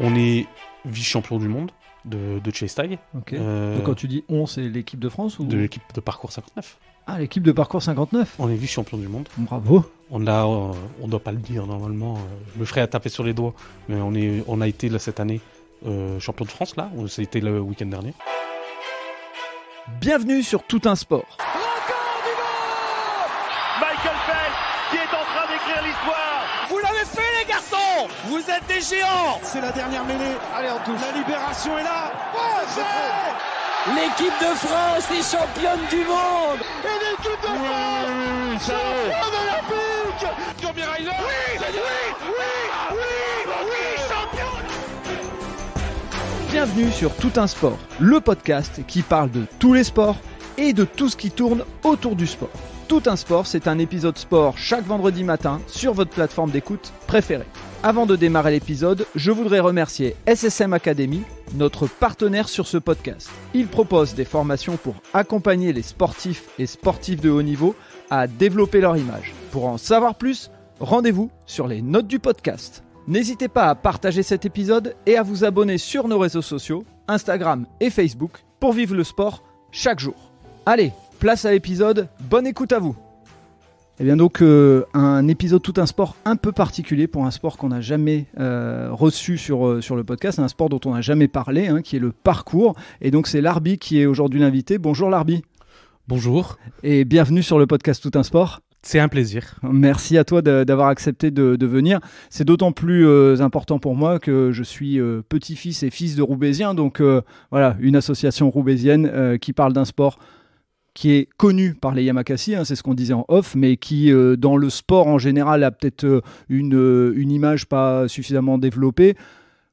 On est vice-champion du monde de chase tag. Ok. Donc quand tu dis on, c'est l'équipe de France ou... De l'équipe de parcours 59. Ah, l'équipe de parcours 59. On est vice-champion du monde. Bravo. On doit pas le dire normalement. Je me ferais à taper sur les doigts. Mais on a été là, cette année champion de France là. C'était le week-end dernier. Bienvenue sur Tout un sport. Record du monde, Michael Phelps qui est en train d'écrire l'histoire. Vous l'avez fait les garçons. Vous êtes des géants. C'est la dernière mêlée. Allez, on touche. La libération est là. L'équipe de France est championne du monde. Et l'équipe de France championne olympique. Tommy Reiner. Oui, champion. Bienvenue sur Tout un sport, le podcast qui parle de tous les sports et de tout ce qui tourne autour du sport. Tout un sport, c'est un épisode sport chaque vendredi matin sur votre plateforme d'écoute préférée. Avant de démarrer l'épisode, je voudrais remercier SSM Academy, notre partenaire sur ce podcast. Il propose des formations pour accompagner les sportifs et sportifs de haut niveau à développer leur image. Pour en savoir plus, rendez-vous sur les notes du podcast. N'hésitez pas à partager cet épisode et à vous abonner sur nos réseaux sociaux, Instagram et Facebook, pour vivre le sport chaque jour. Allez, place à l'épisode, bonne écoute à vous. Et bien donc un épisode Tout un sport un peu particulier pour un sport qu'on n'a jamais reçu sur le podcast, un sport dont on n'a jamais parlé, qui est le parcours. Et donc c'est Larbi qui est aujourd'hui l'invité. Bonjour Larbi. Bonjour. Et bienvenue sur le podcast Tout un sport. C'est un plaisir. Merci à toi d'avoir accepté de venir. C'est d'autant plus important pour moi que je suis petit-fils et fils de Roubaisien. Donc voilà, une association roubaisienne qui parle d'un sport qui est connu par les Yamakasi, c'est ce qu'on disait en off, mais qui, dans le sport en général, a peut-être une image pas suffisamment développée.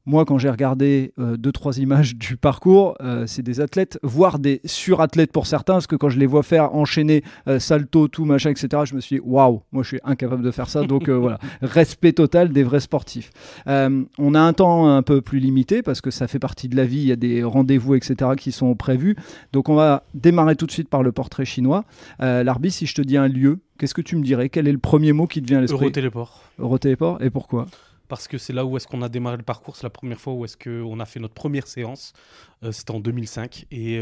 Moi, quand j'ai regardé 2-3 images du parcours, c'est des athlètes, voire des surathlètes pour certains, parce que quand je les vois faire enchaîner salto, tout, machin, etc., je me suis dit, waouh, moi je suis incapable de faire ça. Donc voilà, respect total des vrais sportifs. On a un temps un peu plus limité, parce que ça fait partie de la vie, il y a des rendez-vous, etc., qui sont prévus. Donc on va démarrer tout de suite par le portrait chinois. Larbi, si je te dis un lieu, qu'est-ce que tu me dirais? Quel est le premier mot qui te vient à l'esprit? Eurotéléport. Eurotéléport, et pourquoi? Parce que c'est là où est-ce qu'on a démarré le parcours. C'est la première fois où est-ce qu'on a fait notre première séance. C'était en 2005. Et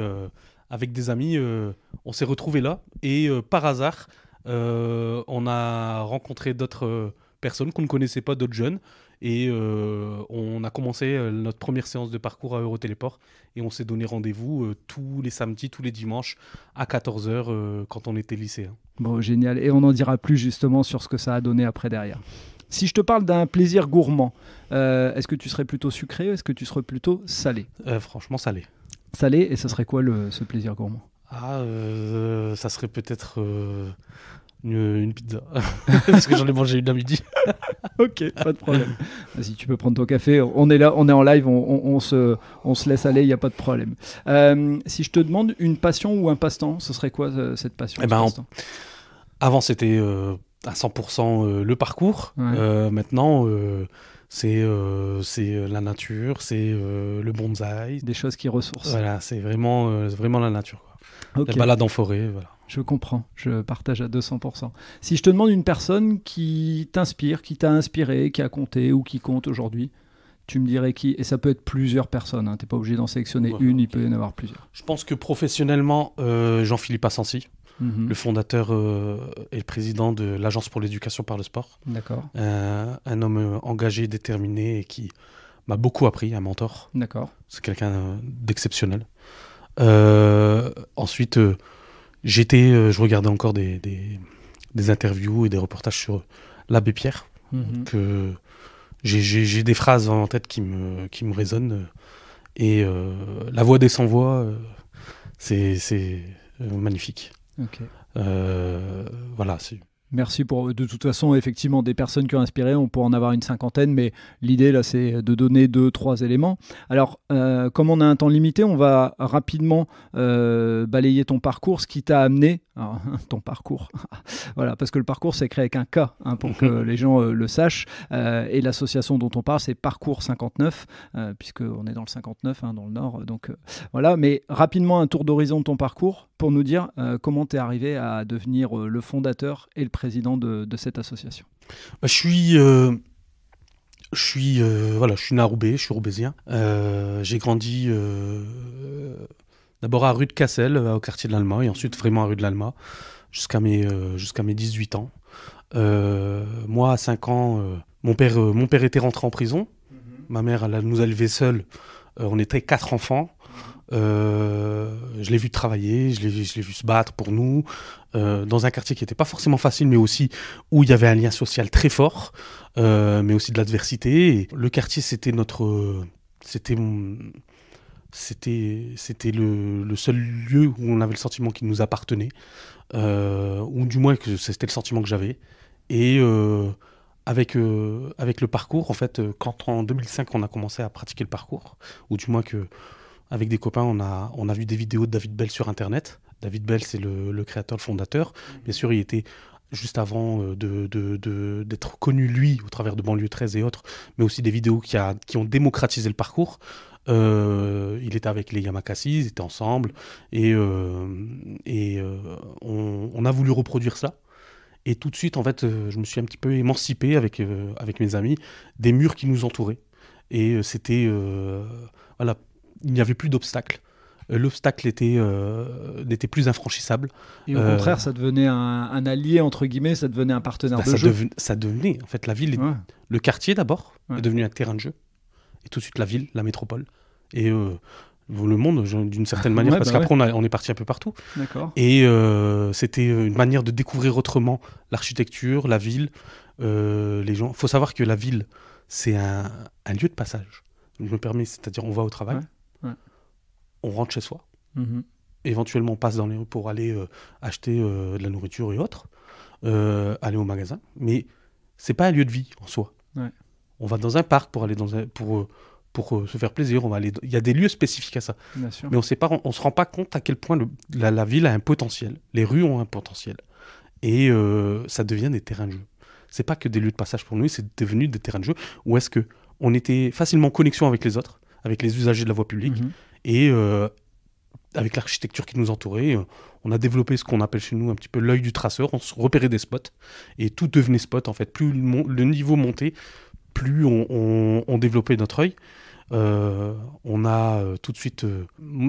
avec des amis, on s'est retrouvés là. Et par hasard, on a rencontré d'autres personnes qu'on ne connaissait pas, d'autres jeunes. Et on a commencé notre première séance de parcours à Eurotéléport. Et on s'est donné rendez-vous tous les samedis, tous les dimanches à 14h quand on était lycéen. Bon, génial. Et on en dira plus justement sur ce que ça a donné après derrière. Si je te parle d'un plaisir gourmand, est-ce que tu serais plutôt sucré ou est-ce que tu serais plutôt salé? Franchement, salé. Salé, et ça serait quoi ce plaisir gourmand? Ça serait peut-être une pizza. Parce que j'en ai mangé une à midi. Ok, pas de problème. Vas-y, tu peux prendre ton café. On est là, on est en live, on se laisse aller, il n'y a pas de problème. Si je te demande une passion ou un passe-temps, ce serait quoi cette passion? Avant, c'était... à 100% le parcours. Ouais. Maintenant, c'est la nature, c'est le bonsaï. Des choses qui ressourcent. Voilà, c'est vraiment la nature, quoi. Okay. La balade en forêt, voilà. Je comprends, je partage à 200%. Si je te demande une personne qui t'inspire, qui t'a inspiré, qui a compté ou qui compte aujourd'hui, tu me dirais qui? Et ça peut être plusieurs personnes, tu n'es pas obligé d'en sélectionner une, il peut y en avoir plusieurs. Je pense que professionnellement, Jean-Philippe Assensi. Le fondateur et le président de l'Agence pour l'éducation par le sport. D'accord. Un homme engagé, déterminé et qui m'a beaucoup appris, un mentor. D'accord. C'est quelqu'un d'exceptionnel. Ensuite, je regardais encore des interviews et des reportages sur l'abbé Pierre. Que j'ai des phrases en tête qui me résonnent. Et la voix des sans-voix, c'est magnifique. Okay. Voilà. Merci pour, de toute façon, effectivement, des personnes qui ont inspiré, on pourrait en avoir une cinquantaine, mais l'idée, là, c'est de donner 2-3 éléments. Alors, comme on a un temps limité, on va rapidement balayer ton parcours, ce qui t'a amené, alors, ton parcours, voilà, parce que le parcours, c'est créé avec un K, pour que les gens le sachent, et l'association dont on parle, c'est Parcours 59, puisqu'on est dans le 59, dans le Nord, donc voilà, mais rapidement, un tour d'horizon de ton parcours, pour nous dire comment tu es arrivé à devenir le fondateur et le président de cette association. Je suis Je suis né à Roubaix, je suis roubaisien. J'ai grandi d'abord à rue de Cassel, au quartier de l'Alma, et ensuite vraiment à rue de l'Alma, jusqu'à mes 18 ans. Moi, à 5 ans, mon père était rentré en prison. Ma mère, elle nous a élevés seuls. On était 4 enfants. Je l'ai vu travailler, je l'ai vu se battre pour nous, dans un quartier qui n'était pas forcément facile, mais aussi où il y avait un lien social très fort, mais aussi de l'adversité. Et le quartier, c'était le seul lieu où on avait le sentiment qu'il nous appartenait, ou du moins que c'était le sentiment que j'avais. Et avec le parcours, en fait, quand en 2005 on a commencé à pratiquer le parcours, ou du moins que avec des copains, on a vu des vidéos de David Bell sur Internet. David Bell, c'est le créateur, le fondateur. Bien sûr, il était juste avant d'être connu, lui, au travers de Banlieue 13 et autres, mais aussi des vidéos qui ont démocratisé le parcours. Il était avec les Yamakasi, ils étaient ensemble, et on a voulu reproduire ça. Et tout de suite, en fait, je me suis un petit peu émancipé avec mes amis des murs qui nous entouraient. Et c'était... voilà, il n'y avait plus d'obstacles. L'obstacle n'était plus infranchissable. Et au contraire, ça devenait un allié, entre guillemets, ça devenait un partenaire de jeu. Ça devenait, en fait, la ville, le quartier d'abord, est devenu un terrain de jeu. Et tout de suite, la ville, la métropole. Et le monde, d'une certaine manière, parce qu'après, on est parti un peu partout. D'accord. Et c'était une manière de découvrir autrement l'architecture, la ville, les gens. Il faut savoir que la ville, c'est un lieu de passage. Je me permets, c'est-à-dire on va au travail, on rentre chez soi, éventuellement on passe dans les rues pour aller acheter de la nourriture et autres, aller au magasin, mais c'est pas un lieu de vie en soi. On va dans un parc pour aller pour se faire plaisir, il y a des lieux spécifiques à ça. Bien sûr. Mais on se rend pas compte à quel point la ville a un potentiel, les rues ont un potentiel, et ça devient des terrains de jeu. C'est pas que des lieux de passage pour nous, c'est devenu des terrains de jeu où est-ce que on était facilement en connexion avec les autres, avec les usagers de la voie publique, et avec l'architecture qui nous entourait. On a développé ce qu'on appelle chez nous un petit peu l'œil du traceur, on se repérait des spots, et tout devenait spot en fait. Plus le niveau montait, plus on développait notre œil. On a tout de suite,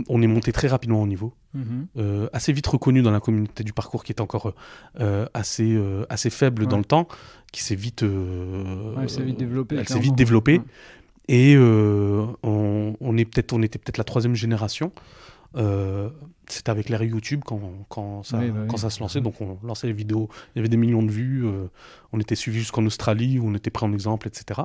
on est monté très rapidement au niveau, assez vite reconnu dans la communauté du parcours qui était encore assez faible dans le temps, qui s'est vite, elle s'est vite développée. Elle s'est vite développée. Et on était peut-être la 3e génération. C'était avec l'ère YouTube quand ça se lançait, donc on lançait les vidéos, il y avait des millions de vues, on était suivi jusqu'en Australie où on était pris en exemple, etc.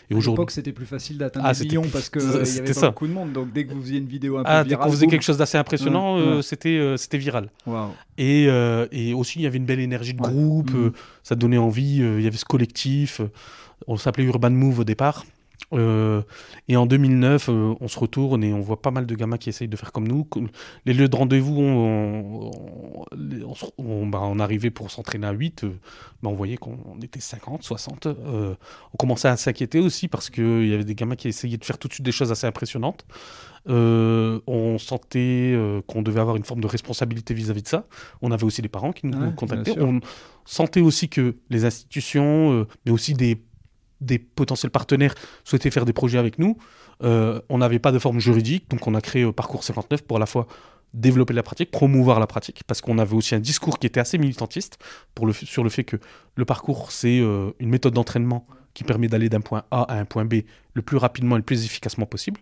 Et à l'époque, c'était plus facile d'atteindre des millions parce qu'il y avait pas beaucoup de monde. Donc, dès que vous faisiez une vidéo un peu virale... dès qu'on faisait quelque chose d'assez impressionnant, c'était viral. Wow. Et aussi, il y avait une belle énergie de groupe, ça donnait envie, il y avait ce collectif. On s'appelait Urban Move au départ. Et en 2009, on se retourne et on voit pas mal de gamins qui essayent de faire comme nous. Les lieux de rendez-vous, on arrivait pour s'entraîner à 8, on voyait qu'on était 50, 60. On commençait à s'inquiéter aussi parce qu'il y avait des gamins qui essayaient de faire tout de suite des choses assez impressionnantes. On sentait qu'on devait avoir une forme de responsabilité vis-à-vis de ça. On avait aussi des parents qui nous contactaient. On sentait aussi que les institutions, mais aussi des potentiels partenaires souhaitaient faire des projets avec nous. On n'avait pas de forme juridique, donc on a créé Parcours 59 pour à la fois développer la pratique, promouvoir la pratique, parce qu'on avait aussi un discours qui était assez militantiste sur le fait que le parcours, c'est une méthode d'entraînement qui permet d'aller d'un point A à un point B le plus rapidement et le plus efficacement possible.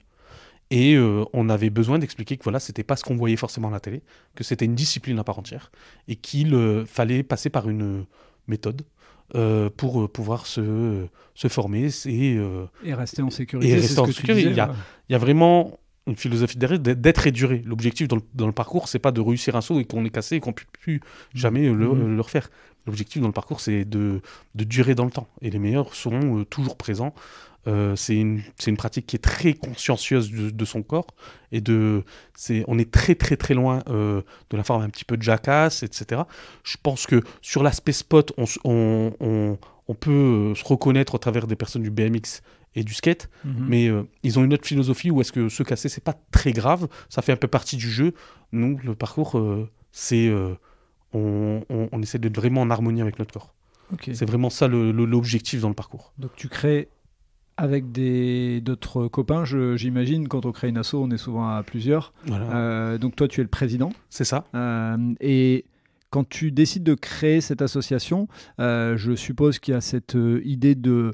Et on avait besoin d'expliquer que voilà, c'était pas ce qu'on voyait forcément à la télé, que c'était une discipline à part entière, et qu'il fallait passer par une méthode pour pouvoir se former et rester en sécurité. Il y a vraiment une philosophie derrière d'être et durer. L'objectif dans le parcours, c'est pas de réussir un saut et qu'on est cassé et qu'on ne peut plus jamais le refaire. L'objectif dans le parcours, c'est de durer dans le temps. Et les meilleurs seront toujours présents. C'est une pratique qui est très consciencieuse de son corps. Et on est très très très loin de la forme un petit peu de Jackass, etc. Je pense que sur l'aspect spot, on peut se reconnaître au travers des personnes du BMX et du skate, mais ils ont une autre philosophie où est-ce que se casser, c'est pas très grave, ça fait un peu partie du jeu. Nous, le parcours, c'est... on essaie d'être vraiment en harmonie avec notre corps. Okay. C'est vraiment ça l'objectif dans le parcours. Donc tu crées Avec d'autres copains, j'imagine, quand on crée une asso, on est souvent à plusieurs. Voilà. Donc toi, tu es le président. C'est ça. Et quand tu décides de créer cette association, je suppose qu'il y a cette idée de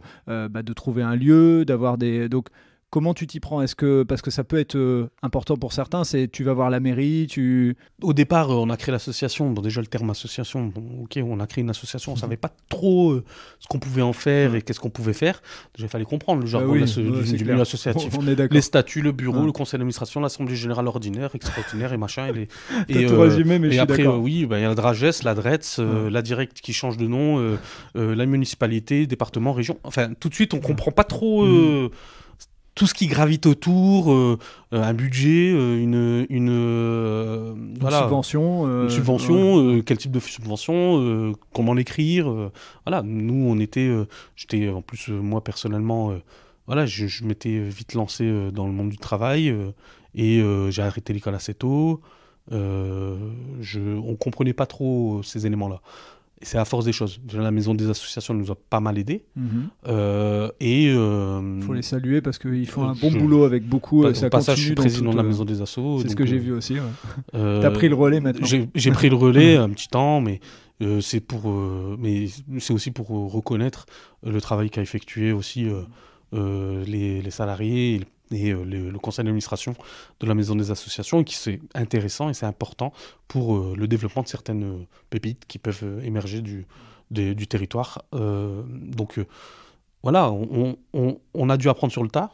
trouver un lieu, d'avoir des... Donc, comment tu t'y prends? Parce que ça peut être important pour certains, c'est tu vas voir la mairie, Au départ, on a créé l'association. Bon, déjà, le terme association, ok, on a créé une association, on ne savait pas trop ce qu'on pouvait en faire et qu'est-ce qu'on pouvait faire. Déjà, il fallait comprendre le jargon du milieu associatif. On est d'accord. Les statuts, le bureau, le conseil d'administration, l'assemblée générale ordinaire, extraordinaire et machin. T'as tout résumé, mais je suis après, d'accord. il y a la DRAGES, la DRETS, la Direct qui change de nom, la municipalité, département, région. Enfin, tout de suite, on ne comprend pas trop... tout ce qui gravite autour, un budget, une subvention, quel type de subvention, comment l'écrire. Voilà, nous, on était... j'étais, en plus, moi, personnellement, je m'étais vite lancé dans le monde du travail et j'ai arrêté l'école assez tôt. On ne comprenait pas trop ces éléments-là. Et c'est à force des choses. Déjà, la maison des associations nous a pas mal aidés. Il faut les saluer parce qu'ils font un bon boulot avec beaucoup. Au passage, je suis président de la maison des assos. C'est ce que j'ai vu aussi. Ouais. T'as pris le relais maintenant. J'ai pris le relais un petit temps, mais c'est aussi pour reconnaître le travail qu'a effectué aussi les salariés et le conseil d'administration de la maison des associations, et qui c'est intéressant et c'est important pour le développement de certaines pépites qui peuvent émerger du territoire. Voilà, on a dû apprendre sur le tas.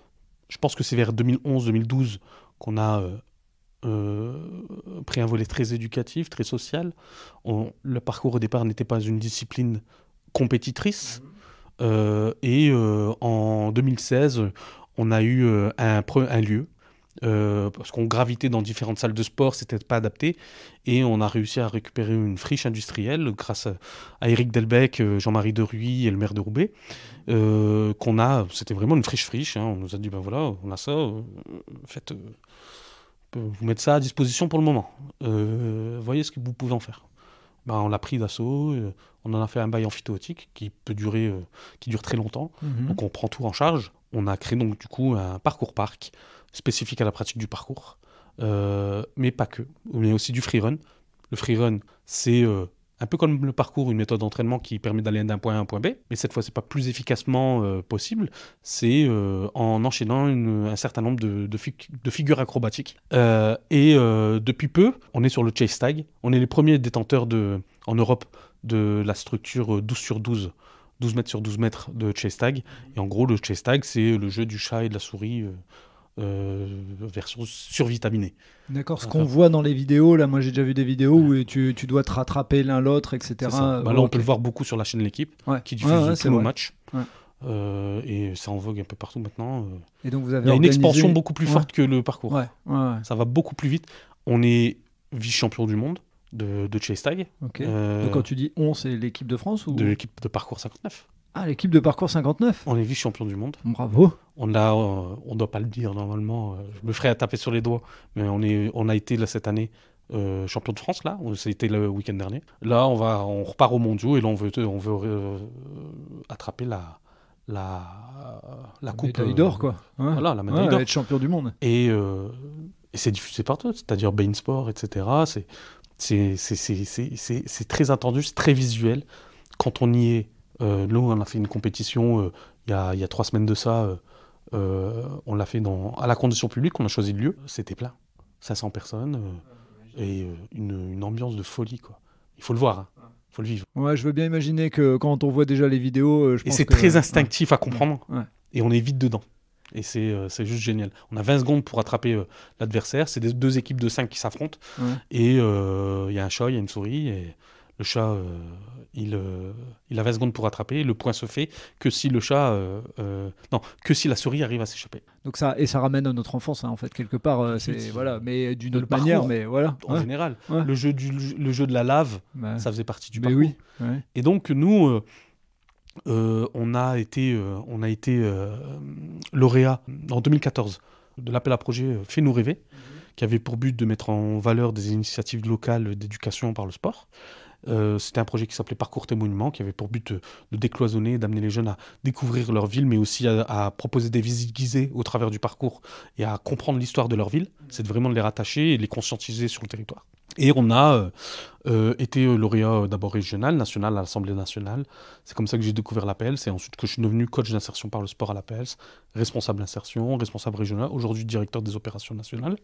Je pense que c'est vers 2011-2012 qu'on a pris un volet très éducatif, très social. Le parcours au départ n'était pas une discipline compétitrice. En 2016, on a eu un lieu, parce qu'on gravitait dans différentes salles de sport, c'était pas adapté, et on a réussi à récupérer une friche industrielle grâce à Éric Delbecq, Jean-Marie Deruy et le maire de Roubaix, c'était vraiment une friche, hein. On nous a dit, ben voilà, on a ça, faites, vous mettez ça à disposition pour le moment, voyez ce que vous pouvez en faire. Ben, on l'a pris d'assaut, on en a fait un bail amphithéotique qui dure très longtemps, donc on prend tout en charge. On a créé donc du coup un parcours parc spécifique à la pratique du parcours, mais pas que, mais aussi du freerun. Le freerun, c'est un peu comme le parcours, une méthode d'entraînement qui permet d'aller d'un point A à un point B, mais cette fois c'est pas plus efficacement possible, c'est en enchaînant un certain nombre de figures acrobatiques. Depuis peu, on est sur le chase tag, on est les premiers détenteurs en Europe de la structure 12 sur 12, 12 mètres sur 12 mètres de chase tag. Et en gros, le chase tag, c'est le jeu du chat et de la souris version survitaminée. D'accord, ce qu'on voit dans les vidéos, là, moi j'ai déjà vu des vidéos où tu dois te rattraper l'un l'autre, etc. Là, on peut le voir beaucoup sur la chaîne L'Équipe, qui diffuse tous nos matchs. Ouais. Et c'est en vogue un peu partout maintenant. Et donc vous avez il y a une expansion beaucoup plus forte que le parcours. Ouais. Ça va beaucoup plus vite. On est vice-champion du monde de chase tag. Okay. Donc quand tu dis on, c'est l'équipe de France ou... De l'équipe de parcours 59. Ah, l'équipe de parcours 59. On est vice-champion du monde. Bravo. On doit pas le dire normalement. Je me ferais à taper sur les doigts. Mais on a été là cette année champion de France là. C'était le week-end dernier. Là, on repart aux mondiaux et là on veut attraper la coupe. Médaille d'or quoi. Ouais. Voilà, la médaille d'or. Être champion du monde. Et c'est diffusé partout. C'est-à-dire Bein Sport, etc. C'est très attendu, c'est très visuel. Quand on y est. Nous, on a fait une compétition il y a 3 semaines de ça. On l'a fait à la condition publique, on a choisi le lieu. C'était plein. 500 personnes et une ambiance de folie, quoi. Il faut le voir, hein. Il faut le vivre. Ouais, je veux bien imaginer que quand on voit déjà les vidéos... et c'est très instinctif à comprendre. Ouais. Et on est vite dedans. Et c'est juste génial. On a 20 secondes pour attraper l'adversaire. C'est deux équipes de 5 qui s'affrontent. Ouais. Et il y a un chat, il y a une souris. Et le chat, il a 20 secondes pour attraper. Le point se fait que si le chat... que si la souris arrive à s'échapper. Donc ça ramène à notre enfance, hein, en fait, quelque part. Voilà, mais d'une autre manière. Mais voilà. En général. Ouais. Le jeu de la lave, ça faisait partie du parcours. Oui. Ouais. Et donc, nous... on a été lauréat en 2014 de l'appel à projet Fais-nous rêver, qui avait pour but de mettre en valeur des initiatives locales d'éducation par le sport. C'était un projet qui s'appelait Parcours Témoignement, qui avait pour but de décloisonner, d'amener les jeunes à découvrir leur ville, mais aussi à proposer des visites guidées au travers du parcours et à comprendre l'histoire de leur ville. C'est vraiment de les rattacher et de les conscientiser sur le territoire. Et on a été lauréat d'abord régional, national à l'Assemblée nationale. C'est comme ça que j'ai découvert l'APL. C'est ensuite que je suis devenu coach d'insertion par le sport à l'APL, responsable d'insertion, responsable régional, aujourd'hui directeur des opérations nationales.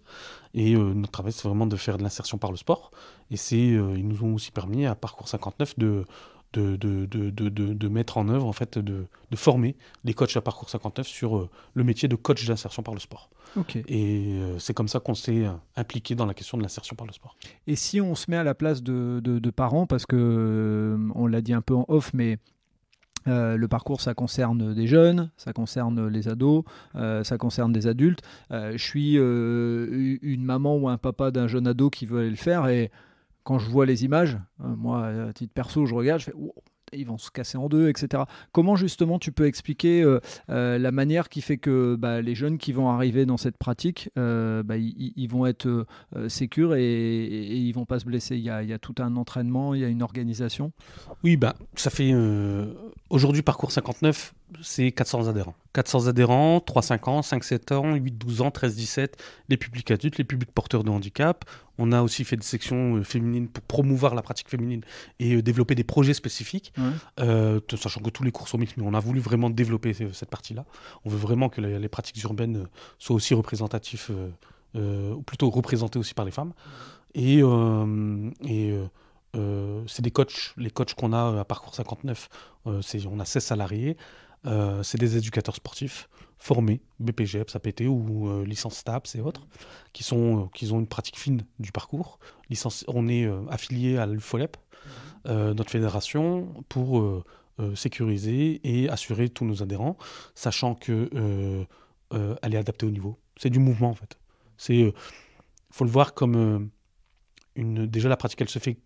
Et notre travail, c'est vraiment de faire de l'insertion par le sport. Et ils nous ont aussi permis à Parcours 59 de mettre en œuvre, en fait, de former les coachs à Parcours 59 sur le métier de coach d'insertion par le sport. Okay. Et c'est comme ça qu'on s'est impliqué dans la question de l'insertion par le sport. Et si on se met à la place de parents, parce que on l'a dit un peu en off, mais le parcours, ça concerne des jeunes, ça concerne les ados, ça concerne des adultes. Je suis une maman ou un papa d'un jeune ado qui veut aller le faire, et quand je vois les images, moi, à titre perso, je regarde, je fais « ils vont se casser en deux, etc. » Comment justement tu peux expliquer la manière qui fait que les jeunes qui vont arriver dans cette pratique, ils vont être sécures et ils vont pas se blesser? Il y a tout un entraînement, il y a une organisation. Oui, ça fait aujourd'hui Parcours 59, c'est 400 adhérents. 400 adhérents, 3-5 ans, 5-7 ans, 8-12 ans, 13-17, les publics adultes, les publics porteurs de handicap. On a aussi fait des sections féminines pour promouvoir la pratique féminine et développer des projets spécifiques, sachant que tous les cours sont mixtes, mais on a voulu vraiment développer cette partie-là. On veut vraiment que les pratiques urbaines soient aussi représentatives, ou plutôt représentées aussi par les femmes. Et c'est des coachs, les coachs qu'on a à Parcours 59, on a 16 salariés. C'est des éducateurs sportifs formés, BPGEPS, APT ou licence STAPS et autres, qui ont une pratique fine du parcours. On est affilié à l'UFOLEP, notre fédération, pour sécuriser et assurer tous nos adhérents, sachant qu'elle est adaptée au niveau. C'est du mouvement en fait. Faut le voir comme déjà la pratique, elle se fait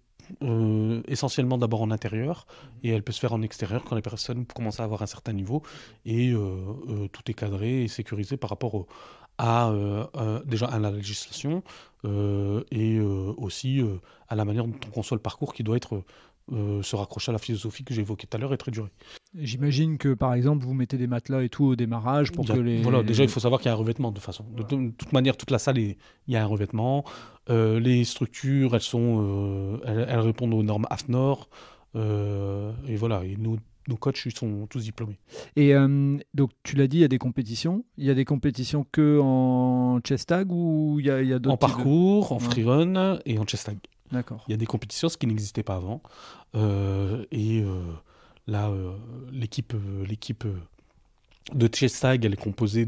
essentiellement d'abord en intérieur et elle peut se faire en extérieur quand les personnes commencent à avoir un certain niveau et tout est cadré et sécurisé par rapport déjà à la législation et aussi à la manière dont on conçoit le parcours qui doit être se raccrocher à la philosophie que j'ai évoquée tout à l'heure et très durée. J'imagine que par exemple vous mettez des matelas et tout au démarrage pour que les... Voilà, déjà il faut savoir qu'il y a un revêtement de façon. De toute manière, toute la salle, il y a un revêtement. Les structures, elles répondent aux normes AFNOR. Et voilà, et nos coachs ils sont tous diplômés. Et donc tu l'as dit, il y a des compétitions. Il y a des compétitions que en chest tag ou il y a d'autres en parcours, en freerun et en chest tag. D'accord. Il y a des compétitions, ce qui n'existait pas avant. Là, l'équipe de chest tag, elle est composée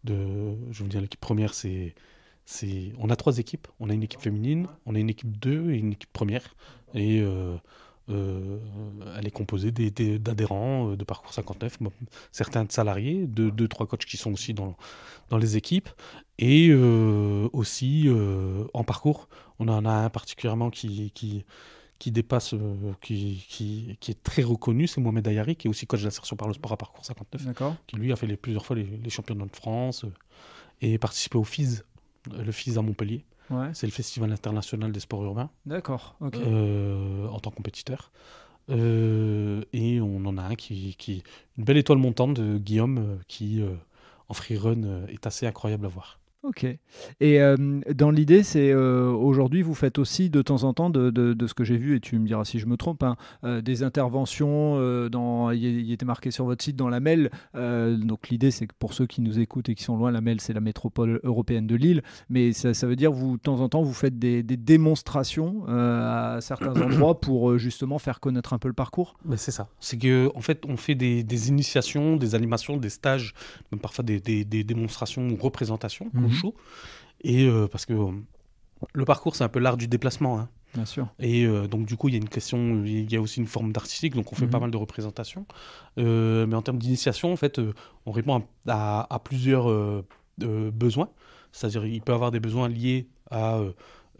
je veux dire, l'équipe première, on a 3 équipes. On a une équipe féminine, on a une équipe 2 et une équipe première. Et elle est composée d'adhérents de Parcours 59, certains de salariés, 2-3 coachs qui sont aussi dans les équipes. Et aussi, en parcours, on en a un particulièrement qui dépasse, qui est très reconnu, c'est Mohamed Ayari, qui est aussi coach d'insertion par le sport à Parcours 59, qui lui a fait plusieurs fois les championnats de France et participé au FIS, le FIS à Montpellier. Ouais. C'est le Festival international des sports urbains. D'accord, ok. En tant que compétiteur. Et on en a un qui une belle étoile montante de Guillaume, qui en freerun est assez incroyable à voir. Ok. Et dans l'idée, c'est aujourd'hui, vous faites aussi de temps en temps, de ce que j'ai vu, et tu me diras si je me trompe, des interventions, il était marqué sur votre site dans la MEL. Donc l'idée, c'est que pour ceux qui nous écoutent et qui sont loin, la MEL, c'est la métropole européenne de Lille. Mais ça veut dire, vous, de temps en temps, vous faites des démonstrations à certains endroits pour justement faire connaître un peu le parcours. Mais c'est ça. C'est qu'en fait, on fait des initiations, des animations, des stages, même parfois des démonstrations ou représentations. Chaud. Et parce que le parcours, c'est un peu l'art du déplacement. Hein. Bien sûr. Et donc, du coup, il y a aussi une forme d'artistique, donc on fait pas mal de représentations. Mais en termes d'initiation, en fait, on répond à plusieurs besoins. C'est-à-dire, il peut y avoir des besoins liés à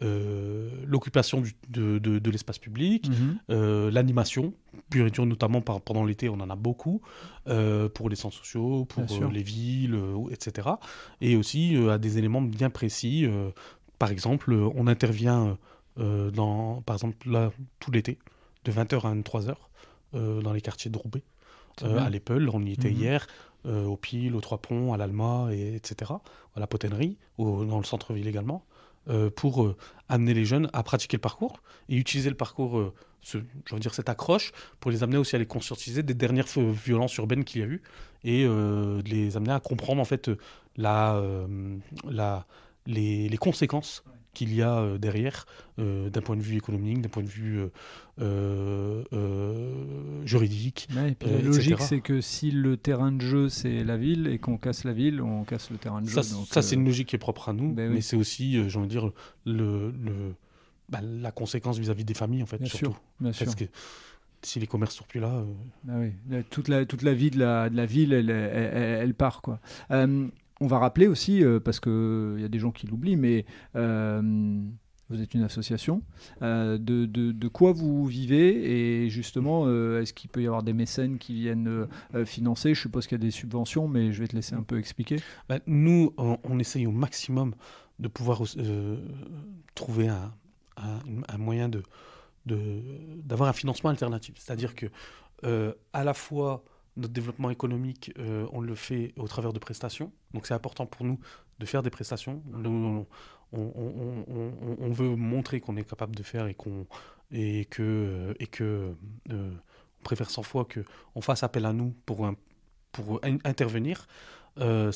l'occupation de l'espace public, l'animation, pure et dure, notamment pendant l'été, on en a beaucoup, pour les centres sociaux, pour les villes, etc. Et aussi à des éléments bien précis. Par exemple, on intervient par exemple, là, tout l'été, de 20h à 23h, dans les quartiers de Roubaix, à l'Epeul, on y était hier, au Pile, aux Trois Ponts, à l'Alma, etc., à la Potennerie, dans le centre-ville également, pour amener les jeunes à pratiquer le parcours et utiliser le parcours, cette accroche, pour les amener aussi à les conscientiser des dernières violences urbaines qu'il y a eu et de les amener à comprendre en fait les conséquences qu'il y a derrière, d'un point de vue économique, d'un point de vue juridique. Ouais, et puis la logique, c'est que si le terrain de jeu, c'est la ville, et qu'on casse la ville, on casse le terrain de jeu. Ça, c'est une logique qui est propre à nous, mais c'est aussi, la conséquence vis-à-vis des familles, en fait, bien surtout. Sûr, bien sûr. Parce que si les commerces ne sont plus là... toute la vie de la ville, elle part, quoi. On va rappeler aussi, parce qu'il y a des gens qui l'oublient, mais vous êtes une association. De quoi vous vivez et justement, est-ce qu'il peut y avoir des mécènes qui viennent financer ? Je suppose qu'il y a des subventions, mais je vais te laisser un peu expliquer. Nous, on essaye au maximum de pouvoir trouver un moyen d'avoir un financement alternatif. C'est-à-dire que à la fois... Notre développement économique, on le fait au travers de prestations. Donc c'est important pour nous de faire des prestations. On veut montrer qu'on est capable de faire et que on préfère 100 fois qu'on fasse appel à nous pour intervenir. Donc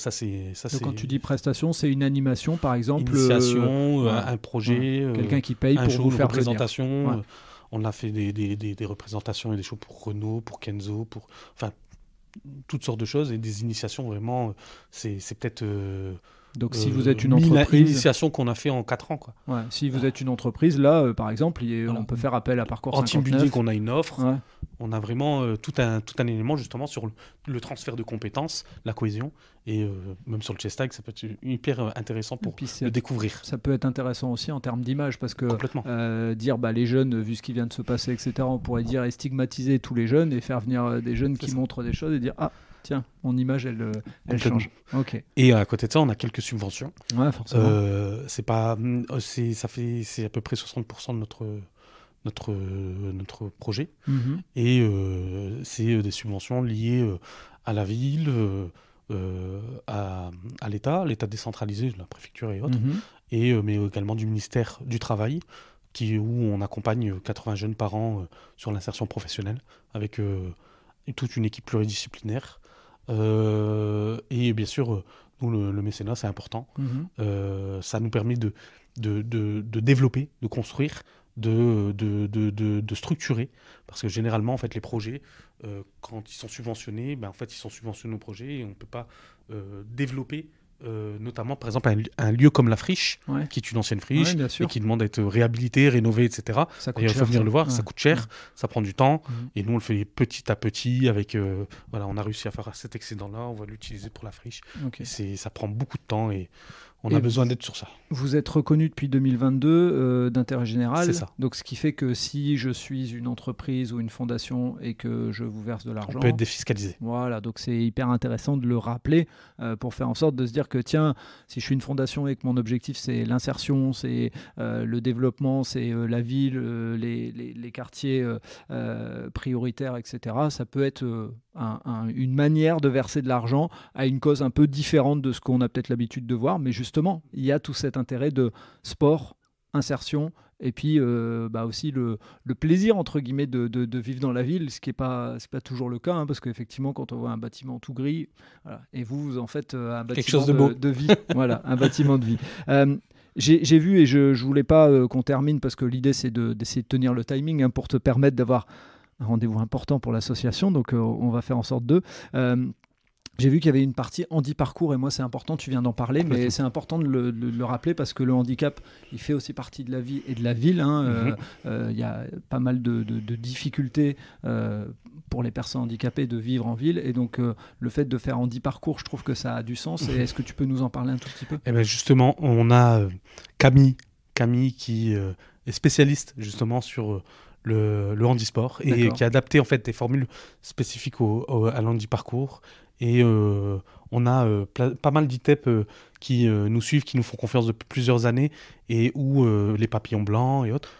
quand tu dis prestation, c'est une animation, par exemple, initiation, un projet, quelqu'un qui paye pour vous faire présentation. Ouais. On a fait des représentations et des shows pour Renault, pour Kenzo, toutes sortes de choses et des initiations vraiment, c'est peut-être... Donc si vous êtes une entreprise... Une initiation qu'on a fait en 4 ans. Quoi. Ouais, si vous êtes une entreprise, là, par exemple, on peut faire appel à Parcours 59. En team building, on a une offre. Ouais. On a vraiment tout un élément justement sur le transfert de compétences, la cohésion. Et même sur le chess tag, ça peut être hyper intéressant pour le découvrir. Ça peut être intéressant aussi en termes d'image, parce que dire les jeunes, vu ce qui vient de se passer, etc., on pourrait dire et stigmatiser tous les jeunes et faire venir des jeunes qui montrent des choses et dire tiens, mon image, elle change. Okay. Et à côté de ça, on a quelques subventions. Ouais, forcément. C'est à peu près 60% de notre projet. Mm-hmm. Et c'est des subventions liées à la ville, à l'État décentralisé, la préfecture et autres, mm-hmm. Mais également du ministère du Travail, où on accompagne 80 jeunes par an sur l'insertion professionnelle, avec toute une équipe pluridisciplinaire. Et bien sûr, nous, le mécénat, c'est important. Mm-hmm. Ça nous permet de développer, de construire, de structurer, parce que généralement, en fait, les projets, quand ils sont subventionnés, en fait, ils sont subventionnés aux projets et on ne peut pas développer. Notamment, par exemple, un lieu comme la Friche, qui est une ancienne friche, et qui demande à être réhabilité, rénové, etc. Il faut venir le voir, ça coûte cher, ça prend du temps, et nous, on le fait petit à petit, avec, on a réussi à faire cet excédent-là, on va l'utiliser pour la Friche. Okay. Ça prend beaucoup de temps, et on a besoin d'être sur ça. Vous êtes reconnu depuis 2022 d'intérêt général. C'est ça. Donc, ce qui fait que si je suis une entreprise ou une fondation et que je vous verse de l'argent... On peut être défiscalisé. Voilà, donc c'est hyper intéressant de le rappeler pour faire en sorte de se dire que, tiens, si je suis une fondation et que mon objectif, c'est l'insertion, c'est le développement, c'est la ville, les quartiers prioritaires, etc., ça peut être une manière de verser de l'argent à une cause un peu différente de ce qu'on a peut-être l'habitude de voir, mais justement, il y a tout cet intérêt de sport, insertion, et puis aussi le plaisir, entre guillemets, de vivre dans la ville, ce qui n'est pas toujours le cas, parce qu'effectivement, quand on voit un bâtiment tout gris, voilà, et vous en faites un bâtiment de vie. Voilà, un bâtiment de vie. J'ai vu, et je voulais pas qu'on termine, parce que l'idée, c'est d'essayer de tenir le timing pour te permettre d'avoir un rendez-vous important pour l'association, donc on va faire en sorte de... J'ai vu qu'il y avait une partie handi-parcours, et moi c'est important, tu viens d'en parler, mais c'est important de le rappeler, parce que le handicap, il fait aussi partie de la vie et de la ville. Y a pas mal de difficultés pour les personnes handicapées de vivre en ville, et donc le fait de faire handi-parcours, je trouve que ça a du sens. Et est-ce que tu peux nous en parler un tout petit peu ? Eh ben justement, on a Camille qui est spécialiste justement sur... le handisport, et qui a adapté en fait des formules spécifiques à l'handiparcours, Et on a pas mal d'ITEP qui nous suivent, qui nous font confiance depuis plusieurs années, et où les papillons blancs et autres,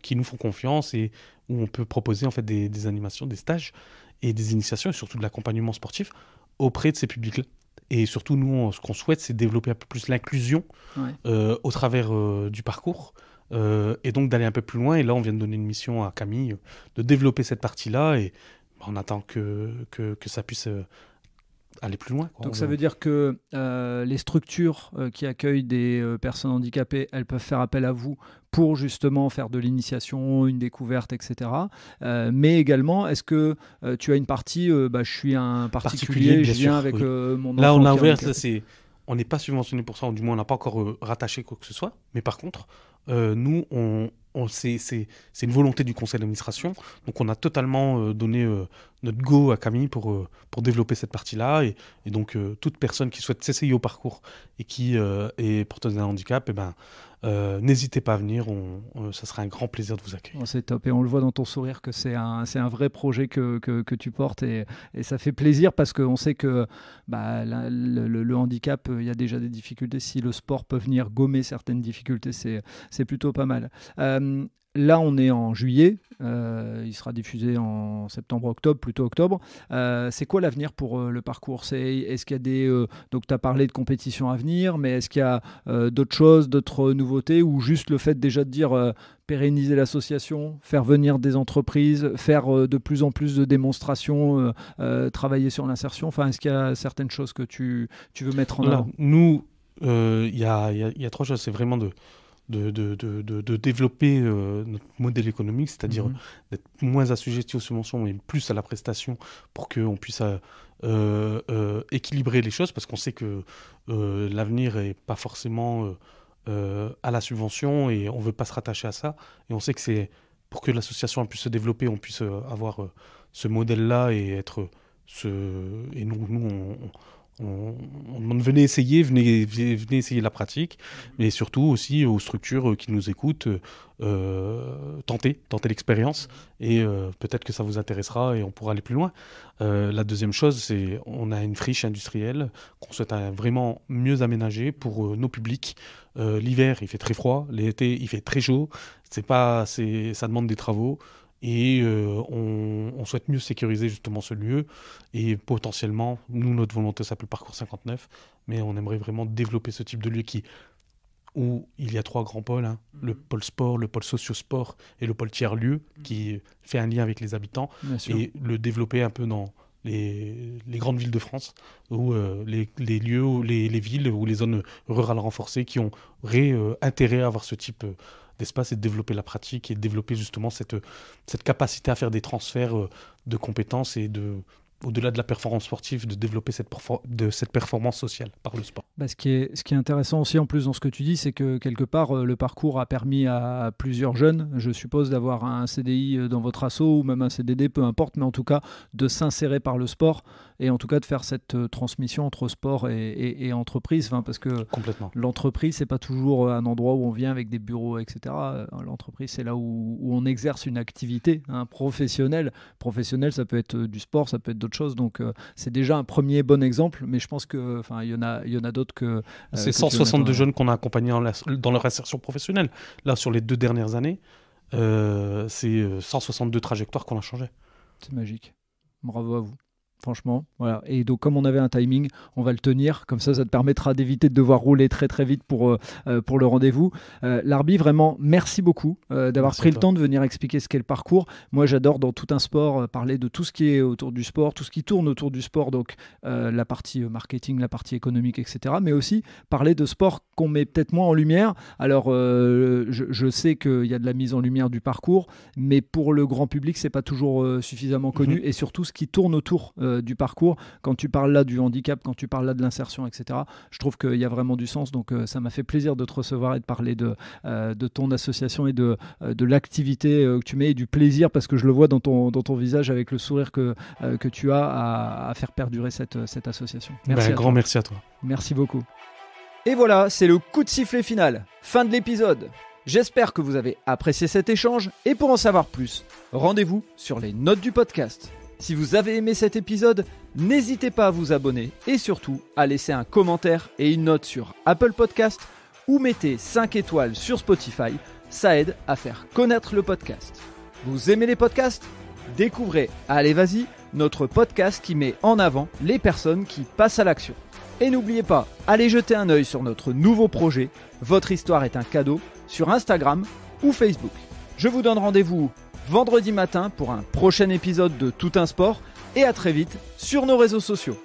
qui nous font confiance et où on peut proposer en fait des animations, des stages et des initiations, et surtout de l'accompagnement sportif auprès de ces publics-là. Et surtout, nous, ce qu'on souhaite, c'est développer un peu plus l'inclusion au travers du parcours. Et donc d'aller un peu plus loin. Et là, on vient de donner une mission à Camille de développer cette partie-là. Et on attend que ça puisse aller plus loin, quoi. Donc ça veut dire que les structures qui accueillent des personnes handicapées, elles peuvent faire appel à vous pour justement faire de l'initiation, une découverte, etc. Mais également, est-ce que tu as une partie, je suis un particulier, je viens avec mon enfant. Là, on a ouvert, on n'est pas subventionné pour ça, ou du moins on n'a pas encore rattaché quoi que ce soit. Mais par contre, nous, c'est une volonté du conseil d'administration. Donc on a totalement donné notre go à Camille pour développer cette partie-là. Et donc toute personne qui souhaite s'essayer au parcours et qui est porteuse d'un handicap, n'hésitez pas à venir, ça sera un grand plaisir de vous accueillir. C'est top, et on le voit dans ton sourire que c'est un vrai projet que tu portes, et ça fait plaisir parce qu'on sait que le handicap, il y a déjà des difficultés. Si le sport peut venir gommer certaines difficultés, c'est plutôt pas mal. Là, on est en juillet, il sera diffusé en septembre-octobre, plutôt octobre. C'est quoi l'avenir pour le parcours ? Est-ce qu'il y a des... donc, tu as parlé de compétitions à venir, mais est-ce qu'il y a d'autres choses, d'autres nouveautés, ou juste le fait déjà de dire pérenniser l'association, faire venir des entreprises, faire de plus en plus de démonstrations, travailler sur l'insertion ? Enfin, est-ce qu'il y a certaines choses que tu veux mettre en avant ? Nous, il y a trois choses. C'est vraiment de développer notre modèle économique, c'est-à-dire d'être moins assujetti aux subventions et plus à la prestation pour qu'on puisse équilibrer les choses, parce qu'on sait que l'avenir n'est pas forcément à la subvention et on ne veut pas se rattacher à ça. Et on sait que c'est pour que l'association puisse se développer, on puisse avoir ce modèle-là et être... Et nous on demande venez essayer la pratique, mais surtout aussi aux structures qui nous écoutent, tenter l'expérience, et peut-être que ça vous intéressera et on pourra aller plus loin. La deuxième chose, c'est on a une friche industrielle qu'on souhaite vraiment mieux aménager pour nos publics. L'hiver, il fait très froid, l'été, il fait très chaud, ça demande des travaux. Et on souhaite mieux sécuriser justement ce lieu, et potentiellement, nous, notre volonté s'appelle Parcours 59, mais on aimerait vraiment développer ce type de lieu où il y a trois grands pôles, le pôle sport, le pôle socio-sport et le pôle tiers-lieu, qui fait un lien avec les habitants, et le développer un peu dans les grandes villes de France, où les lieux, les villes ou les zones rurales renforcées qui ont intérêt à avoir ce type d'espace, et de développer la pratique et de développer justement cette capacité à faire des transferts de compétences et au-delà de la performance sportive, de développer cette performance sociale par le sport. Ce qui est intéressant aussi en plus dans ce que tu dis, c'est que quelque part le parcours a permis à plusieurs jeunes, je suppose, d'avoir un CDI dans votre asso ou même un CDD, peu importe, mais en tout cas de s'insérer par le sport, et en tout cas de faire cette transmission entre sport et entreprise, parce que l'entreprise, c'est pas toujours un endroit où on vient avec des bureaux, etc. L'entreprise, c'est là où on exerce une activité professionnelle. Professionnelle, ça peut être du sport, ça peut être d'autres choses, donc c'est déjà un premier bon exemple, mais je pense que il y en a d'autres que... c'est 162 jeunes qu'on a accompagnés dans leur insertion professionnelle. Là, sur les 2 dernières années, c'est 162 trajectoires qu'on a changées. C'est magique. Bravo à vous. Franchement, voilà. Et donc, comme on avait un timing, on va le tenir. Comme ça te permettra d'éviter de devoir rouler très très vite pour le rendez-vous. Larbi, vraiment, merci beaucoup d'avoir pris le temps de venir expliquer ce qu'est le parcours. Moi, j'adore dans tout un sport parler de tout ce qui est autour du sport, tout ce qui tourne autour du sport, donc la partie marketing, la partie économique, etc. Mais aussi parler de sport qu'on met peut-être moins en lumière. Alors, je sais qu'il y a de la mise en lumière du parcours, mais pour le grand public, c'est pas toujours suffisamment connu. Et surtout, ce qui tourne autour du parcours, quand tu parles là du handicap, quand tu parles là de l'insertion, etc., je trouve qu'il y a vraiment du sens. Donc ça m'a fait plaisir de te recevoir et de parler de ton association et de l'activité que tu mets, et du plaisir, parce que je le vois dans ton visage avec le sourire que tu as à faire perdurer cette association. Merci merci à toi. Merci beaucoup. Et voilà, c'est le coup de sifflet final. Fin de l'épisode. J'espère que vous avez apprécié cet échange, et pour en savoir plus, rendez-vous sur les notes du podcast. Si vous avez aimé cet épisode, N'hésitez pas à vous abonner et surtout à laisser un commentaire et une note sur Apple Podcast ou mettez 5 étoiles sur Spotify, ça aide à faire connaître le podcast. Vous aimez les podcasts ? Découvrez Allez Vas-y, notre podcast qui met en avant les personnes qui passent à l'action. Et n'oubliez pas, allez jeter un œil sur notre nouveau projet, Votre histoire est un cadeau, sur Instagram ou Facebook. Je vous donne rendez-vous vendredi matin pour un prochain épisode de Tout un sport et à très vite sur nos réseaux sociaux.